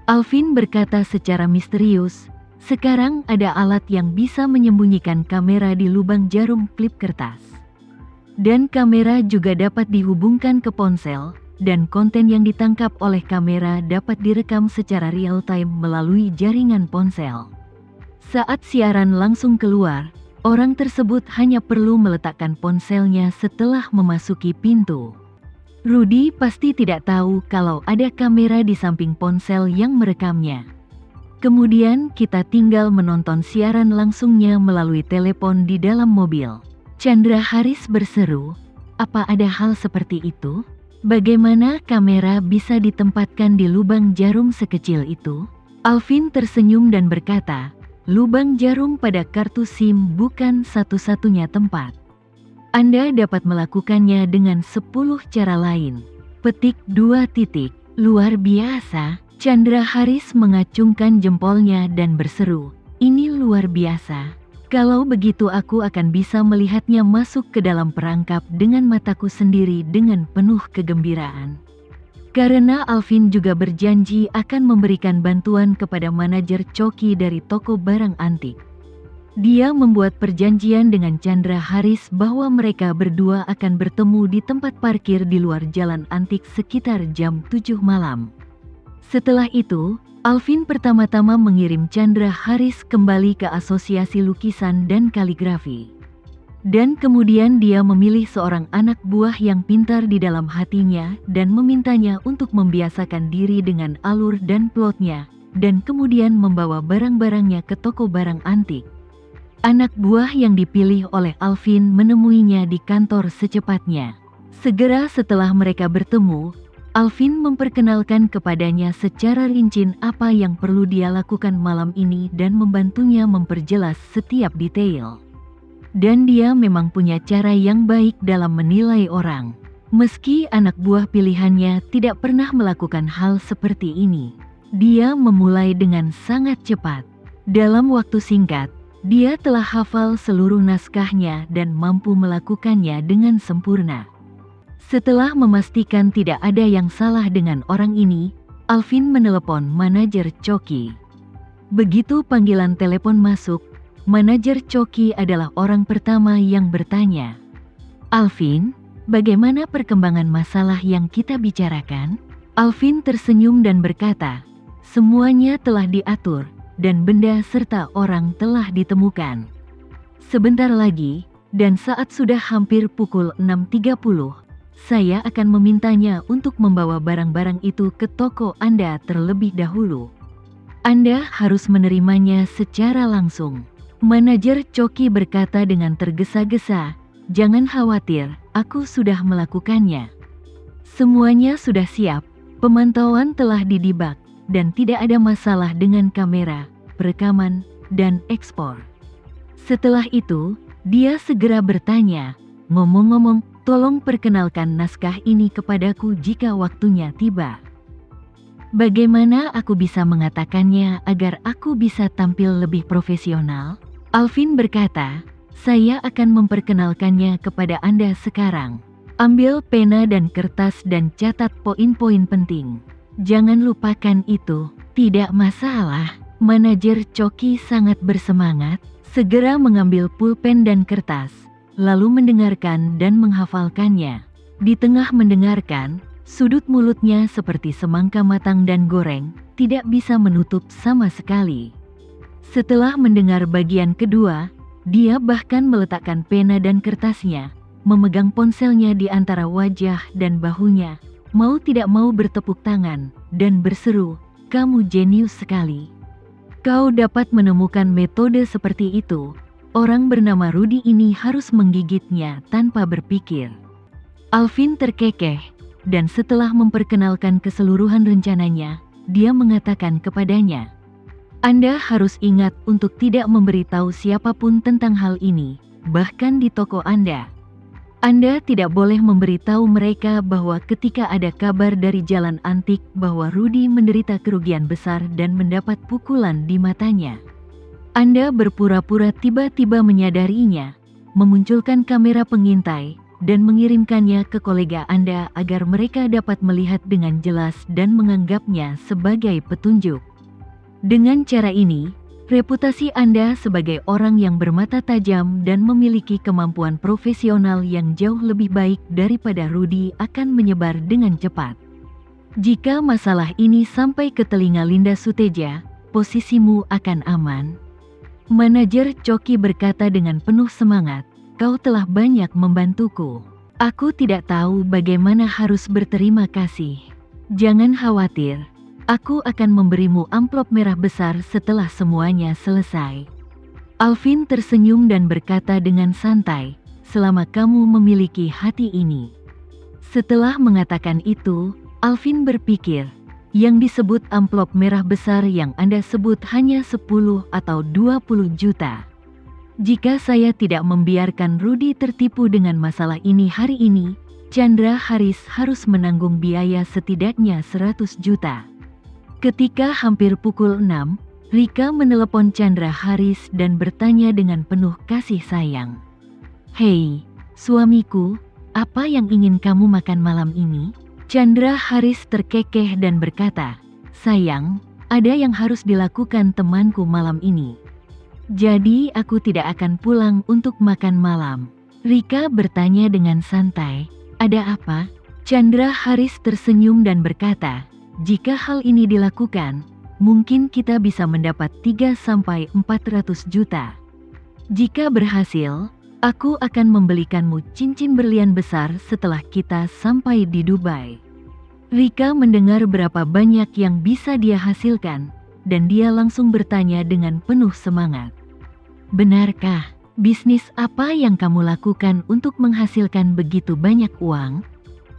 Alvin berkata secara misterius, sekarang ada alat yang bisa menyembunyikan kamera di lubang jarum klip kertas. Dan kamera juga dapat dihubungkan ke ponsel, dan konten yang ditangkap oleh kamera dapat direkam secara real-time melalui jaringan ponsel. Saat siaran langsung keluar, orang tersebut hanya perlu meletakkan ponselnya setelah memasuki pintu. Rudy pasti tidak tahu kalau ada kamera di samping ponsel yang merekamnya. Kemudian kita tinggal menonton siaran langsungnya melalui telepon di dalam mobil. Chandra Haris berseru, "Apa ada hal seperti itu? Bagaimana kamera bisa ditempatkan di lubang jarum sekecil itu?" Alvin tersenyum dan berkata, "Lubang jarum pada kartu SIM bukan satu-satunya tempat. Anda dapat melakukannya dengan 10 cara lain. Petik 2 titik. Luar biasa." Chandra Haris mengacungkan jempolnya dan berseru, "Ini luar biasa. Kalau begitu aku akan bisa melihatnya masuk ke dalam perangkap dengan mataku sendiri dengan penuh kegembiraan." Karena Alvin juga berjanji akan memberikan bantuan kepada manajer Coki dari toko barang antik. Dia membuat perjanjian dengan Chandra Haris bahwa mereka berdua akan bertemu di tempat parkir di luar jalan antik sekitar jam 7 malam. Setelah itu, Alvin pertama-tama mengirim Chandra Haris kembali ke Asosiasi Lukisan dan Kaligrafi. Dan kemudian dia memilih seorang anak buah yang pintar di dalam hatinya dan memintanya untuk membiasakan diri dengan alur dan plotnya, dan kemudian membawa barang-barangnya ke toko barang antik. Anak buah yang dipilih oleh Alvin menemuinya di kantor secepatnya. Segera setelah mereka bertemu, Alvin memperkenalkan kepadanya secara rinci apa yang perlu dia lakukan malam ini dan membantunya memperjelas setiap detail. Dan dia memang punya cara yang baik dalam menilai orang. Meski anak buah pilihannya tidak pernah melakukan hal seperti ini, dia memulai dengan sangat cepat. Dalam waktu singkat, dia telah hafal seluruh naskahnya dan mampu melakukannya dengan sempurna. Setelah memastikan tidak ada yang salah dengan orang ini, Alvin menelepon manajer Coki. Begitu panggilan telepon masuk, manajer Coki adalah orang pertama yang bertanya, "Alvin, bagaimana perkembangan masalah yang kita bicarakan?" Alvin tersenyum dan berkata, "Semuanya telah diatur, dan benda serta orang telah ditemukan. Sebentar lagi, dan saat sudah hampir pukul 6.30, saya akan memintanya untuk membawa barang-barang itu ke toko Anda terlebih dahulu. Anda harus menerimanya secara langsung." Manajer Coki berkata dengan tergesa-gesa, "Jangan khawatir, aku sudah melakukannya. Semuanya sudah siap, pemantauan telah didibak, dan tidak ada masalah dengan kamera, perekaman, dan ekspor." Setelah itu, dia segera bertanya, "Ngomong-ngomong, tolong perkenalkan naskah ini kepadaku jika waktunya tiba. Bagaimana aku bisa mengatakannya agar aku bisa tampil lebih profesional?" Alvin berkata, "Saya akan memperkenalkannya kepada Anda sekarang. Ambil pena dan kertas dan catat poin-poin penting. Jangan lupakan itu." "Tidak masalah." Manajer Coki sangat bersemangat, segera mengambil pulpen dan kertas, lalu mendengarkan dan menghafalkannya. Di tengah mendengarkan, sudut mulutnya seperti semangka matang dan goreng, tidak bisa menutup sama sekali. Setelah mendengar bagian kedua, dia bahkan meletakkan pena dan kertasnya, memegang ponselnya di antara wajah dan bahunya, mau tidak mau bertepuk tangan, dan berseru, "Kamu jenius sekali. Kau dapat menemukan metode seperti itu. Orang bernama Rudy ini harus menggigitnya tanpa berpikir." Alvin terkekeh, dan setelah memperkenalkan keseluruhan rencananya, dia mengatakan kepadanya, "Anda harus ingat untuk tidak memberitahu siapapun tentang hal ini, bahkan di toko Anda. Anda tidak boleh memberitahu mereka bahwa ketika ada kabar dari jalan antik bahwa Rudy menderita kerugian besar dan mendapat pukulan di matanya. Anda berpura-pura tiba-tiba menyadarinya, memunculkan kamera pengintai, dan mengirimkannya ke kolega Anda agar mereka dapat melihat dengan jelas dan menganggapnya sebagai petunjuk. Dengan cara ini, reputasi Anda sebagai orang yang bermata tajam dan memiliki kemampuan profesional yang jauh lebih baik daripada Rudy akan menyebar dengan cepat. Jika masalah ini sampai ke telinga Linda Suteja, posisimu akan aman. Manajer Coki berkata dengan penuh semangat, "Kau telah banyak membantuku. Aku tidak tahu bagaimana harus berterima kasih. Jangan khawatir, aku akan memberimu amplop merah besar setelah semuanya selesai." Alvin tersenyum dan berkata dengan santai, "Selama kamu memiliki hati ini." Setelah mengatakan itu, Alvin berpikir, yang disebut amplop merah besar yang Anda sebut hanya 10 atau 20 juta. Jika saya tidak membiarkan Rudy tertipu dengan masalah ini hari ini, Chandra Haris harus menanggung biaya setidaknya 100 juta. Ketika hampir pukul 6, Rika menelepon Chandra Haris dan bertanya dengan penuh kasih sayang. "Hei, suamiku, apa yang ingin kamu makan malam ini?" Chandra Haris terkekeh dan berkata, "Sayang, ada yang harus dilakukan temanku malam ini. Jadi aku tidak akan pulang untuk makan malam." Rika bertanya dengan santai, "Ada apa?" Chandra Haris tersenyum dan berkata, "Jika hal ini dilakukan, mungkin kita bisa mendapat 3-400 juta. Jika berhasil, aku akan membelikanmu cincin berlian besar setelah kita sampai di Dubai." Rika mendengar berapa banyak yang bisa dia hasilkan, dan dia langsung bertanya dengan penuh semangat. "Benarkah, bisnis apa yang kamu lakukan untuk menghasilkan begitu banyak uang?"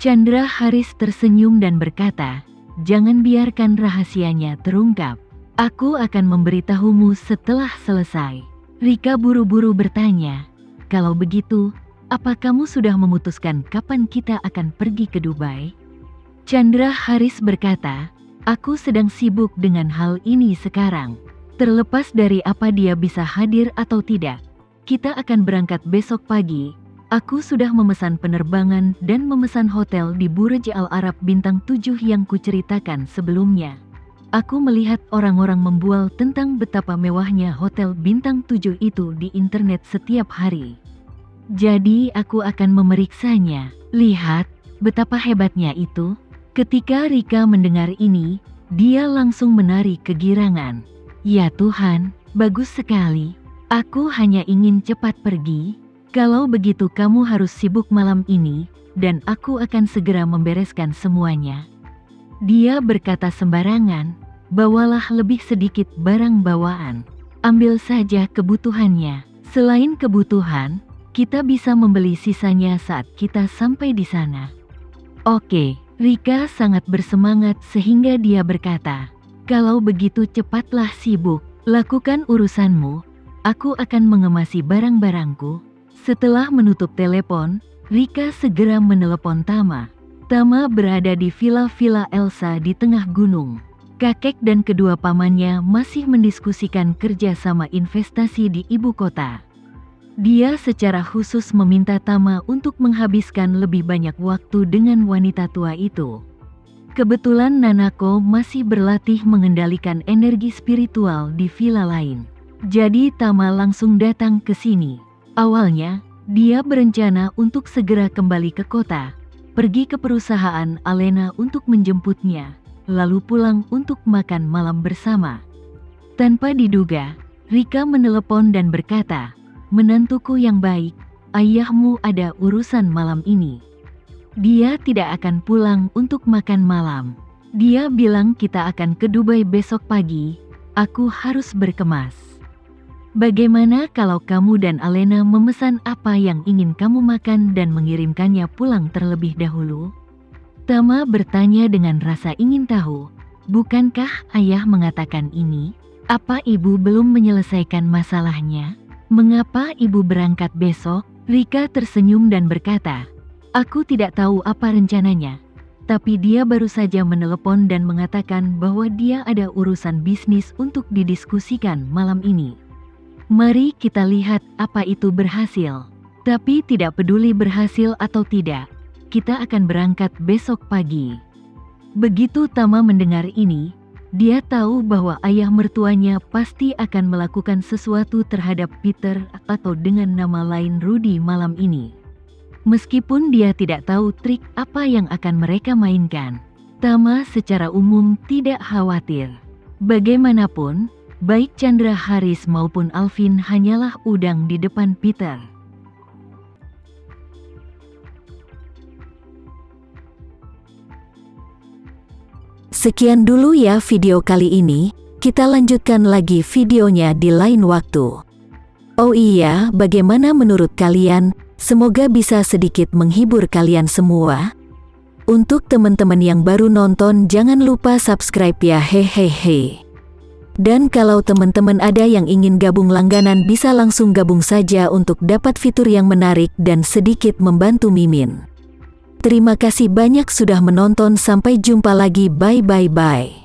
Chandra Haris tersenyum dan berkata, "Jangan biarkan rahasianya terungkap. Aku akan memberitahumu setelah selesai." Rika buru-buru bertanya, "Kalau begitu, apa kamu sudah memutuskan kapan kita akan pergi ke Dubai?" Chandra Haris berkata, "Aku sedang sibuk dengan hal ini sekarang. Terlepas dari apa dia bisa hadir atau tidak, kita akan berangkat besok pagi. Aku sudah memesan penerbangan dan memesan hotel di Burj Al Arab bintang 7 yang kuceritakan sebelumnya. Aku melihat orang-orang membual tentang betapa mewahnya hotel bintang 7 itu di internet setiap hari. Jadi aku akan memeriksanya. Lihat, betapa hebatnya itu." Ketika Rika mendengar ini, dia langsung menari kegirangan. "Ya Tuhan, bagus sekali. Aku hanya ingin cepat pergi. Kalau begitu kamu harus sibuk malam ini, dan aku akan segera membereskan semuanya." Dia berkata sembarangan, "Bawalah lebih sedikit barang bawaan. Ambil saja kebutuhannya. Selain kebutuhan, kita bisa membeli sisanya saat kita sampai di sana." "Oke." Rika sangat bersemangat sehingga dia berkata, "Kalau begitu cepatlah sibuk, lakukan urusanmu. Aku akan mengemasi barang-barangku." Setelah menutup telepon, Rika segera menelepon Tama. Tama berada di villa-villa Elsa di tengah gunung. Kakek dan kedua pamannya masih mendiskusikan kerjasama investasi di ibu kota. Dia secara khusus meminta Tama untuk menghabiskan lebih banyak waktu dengan wanita tua itu. Kebetulan Nanako masih berlatih mengendalikan energi spiritual di villa lain. Jadi Tama langsung datang ke sini. Awalnya, dia berencana untuk segera kembali ke kota, pergi ke perusahaan Alena untuk menjemputnya, lalu pulang untuk makan malam bersama. Tanpa diduga, Rika menelepon dan berkata, "Menantuku yang baik, ayahmu ada urusan malam ini. Dia tidak akan pulang untuk makan malam. Dia bilang kita akan ke Dubai besok pagi. Aku harus berkemas. Bagaimana kalau kamu dan Alena memesan apa yang ingin kamu makan dan mengirimkannya pulang terlebih dahulu?" Tama bertanya dengan rasa ingin tahu. "Bukankah ayah mengatakan ini? Apa ibu belum menyelesaikan masalahnya? Mengapa ibu berangkat besok?" Rika tersenyum dan berkata, "Aku tidak tahu apa rencananya. Tapi dia baru saja menelepon dan mengatakan bahwa dia ada urusan bisnis untuk didiskusikan malam ini. Mari kita lihat apa itu berhasil." Tapi tidak peduli berhasil atau tidak, kita akan berangkat besok pagi. Begitu Tama mendengar ini, dia tahu bahwa ayah mertuanya pasti akan melakukan sesuatu terhadap Peter atau dengan nama lain Rudy malam ini. Meskipun dia tidak tahu trik apa yang akan mereka mainkan, Tama secara umum tidak khawatir. Bagaimanapun, baik Chandra Haris maupun Alvin hanyalah udang di depan Peter. Sekian dulu ya video kali ini, kita lanjutkan lagi videonya di lain waktu. Oh iya, bagaimana menurut kalian? Semoga bisa sedikit menghibur kalian semua. Untuk teman-teman yang baru nonton, jangan lupa subscribe ya, hehehe. Dan kalau teman-teman ada yang ingin gabung langganan, bisa langsung gabung saja untuk dapat fitur yang menarik dan sedikit membantu Mimin. Terima kasih banyak sudah menonton, sampai jumpa lagi, bye.